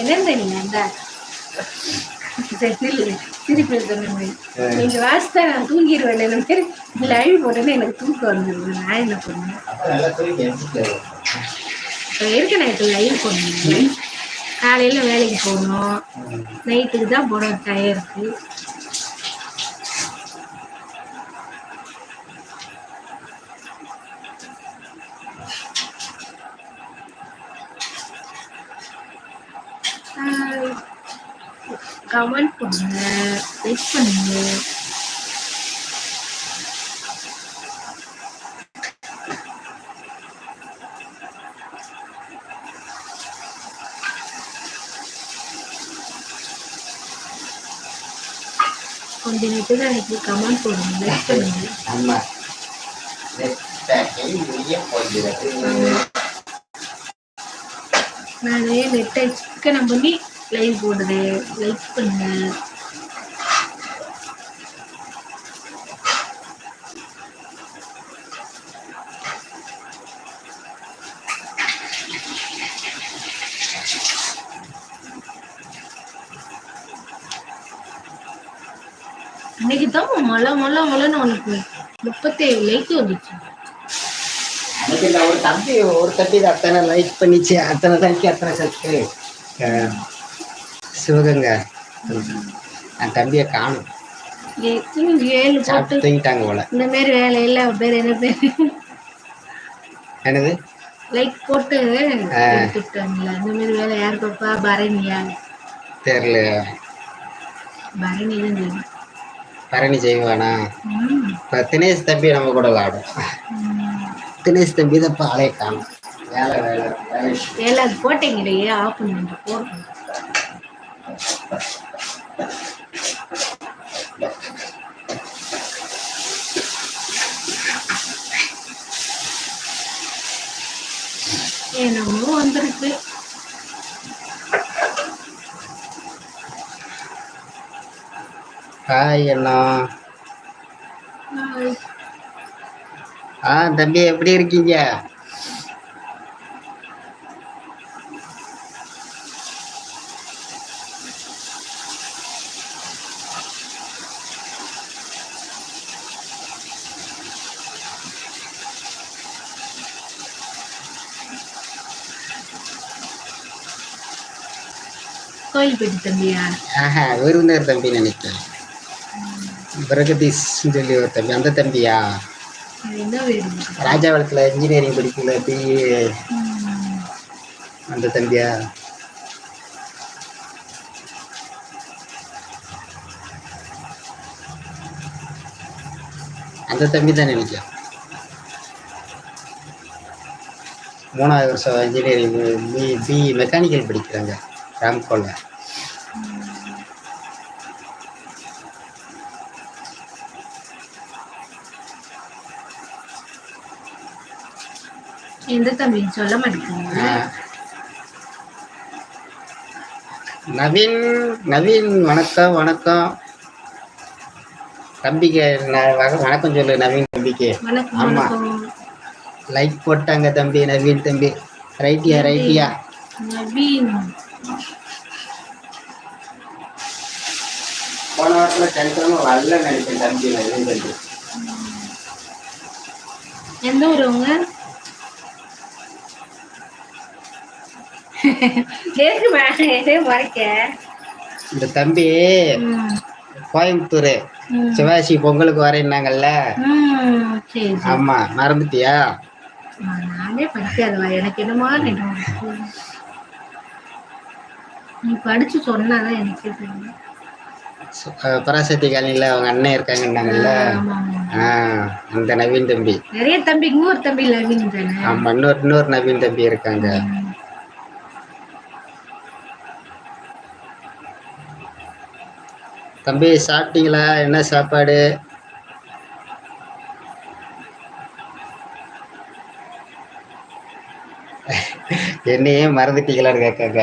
இல்ல திருப்பி நீங்க வாசித்தா நான் தூங்கிடுவேன். இந்த மாதிரி லைவ் போட்டேன்னு எனக்கு தூக்கம் வந்துருது. நான் என்ன பண்ணுவேன் இருக்கு. நான் இப்போ லைவ் போடணும். காலையில வேலைக்கு போகணும். நைட்டுக்கு தான் போட டயருக்கு. கமெண்ட் பண்ணுங்க, லைக் பண்ணுங்க. கொஞ்ச நேரத்துல எனக்கு கமெண்ட் போடுங்க, லைக் பண்ணுங்க. ஆமா நானே நெட்டை சிக்கனம் பண்ணி லைவ் போடுறேன். லைக் பண்ணுங்க. இன்னைக்கு தான் மொல்லன்னு உனக்கு 37 லைக் வந்துச்சு. ஒரு தம்பி அத்தனை லைக் பண்ணிச்சு, அத்தனை லைக் அத்தனை சத்து சிவகங்கை. நான் தம்பியை காணும். 7 போட்டு தூங்கிட்டாங்க போல. இந்த மாதிரி வேலை எல்லாம் பேர் என்ன பேர் என்னது லைக் போட்டு எடுத்துட்டாங்களா? இந்த மாதிரி வேலை யார் பாப்பா? பரணியா? தெரியல. பரணி தான் செய்வேன். பரணி செய்வானா? தினேஷ் தம்பி நம்ம கூட விளாடும். தினேஷ் தம்பி தான் பாலையை காணும். வேலை அது போட்டீங்களே ஆஃப் பண்ணி போடுறோம். என்னமோ வந்துருக்கு. ஹாய் அண்ணா. தம்பி எப்படி இருக்கீங்க? கோயில்பட்டி தம்பியா? விருந்தினர் தம்பி நினைக்கிறேன். பிரகதீஷ் சொல்லி ஒரு தம்பி. அந்த தம்பியா? ராஜாவளத்தில் இன்ஜினியரிங் படிக்கல பிஏ. அந்த தம்பியா? அந்த தம்பி தான் நினைக்கிறேன். 3வது வருஷம் இன்ஜினியரிங் பிஇ மெக்கானிக்கல் படிக்கிறாங்க ராம்கோல. எந்த தம்பி சொல்ல மாட்டேங்க. நவீன் வணக்கம். தம்பிக்கு வணக்கம் சொல்லு. நவீன் தம்பிக்கு. ஆமா லைக் போட்டாங்க தம்பி. நவீன் தம்பி ரைட்டியா நவீன். போன வாரத்தில் சனிக்கிழமை வரல நினைப்பேன் தம்பி. நவீன் தம்பி எந்த ஊருங்க? இந்த தம்பி கோயம்புத்தூர் சிவாசி பொங்கலுக்கு வரேன்னாங்கல்ல. ஆமா மறந்துட்டியா? நானே படிக்காதவா, எனக்கு என்னமா நீ படிச்சு சொன்னாதான் எனக்கு தெரியும். பராசக்தி காலனில அவங்க அண்ணன் இருக்காங்கன்னாங்கல்ல. அந்த நவீன் தம்பி. நிறைய தம்பி. இன்னொரு தம்பி நவீன் தானே? ஆமா இன்னொரு நவீன் தம்பி இருக்காங்க. தம்பி சாப்பிட்டீங்களா? என்ன சாப்பாடு? என்னையே மறந்துட்டீங்களான்னு கேட்காங்க.